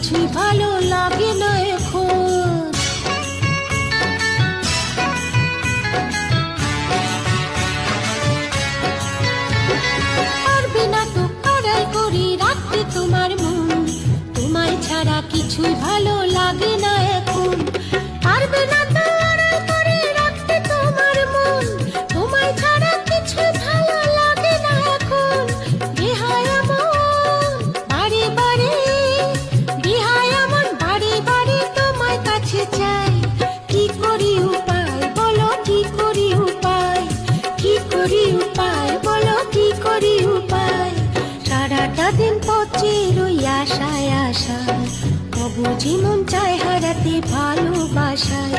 কিছুই ভালো লাগে না এখন। পারবে না তো আড়াল করে রাখতে তোমার মন, তোমায় ছাড়া কিছুই ভালো লাগে না এখন। পারবে না তো আড়াল করে রাখতে তোমার মন, তোমায় ছাড়া কিছুই ভালো লাগে না এখন। বেহায়া মন বারে বারে, বেহায়া মন বারে বারে তোমায় কাছে চাই। কি করি উপায় বলো, কি করি উপায়, কি করি উপায় বলো, কি করি উপায়। সারাটা দিন পচে রই আশায় আশায়, অবুঝি মন চায় হারাতে ভালোবাসায়।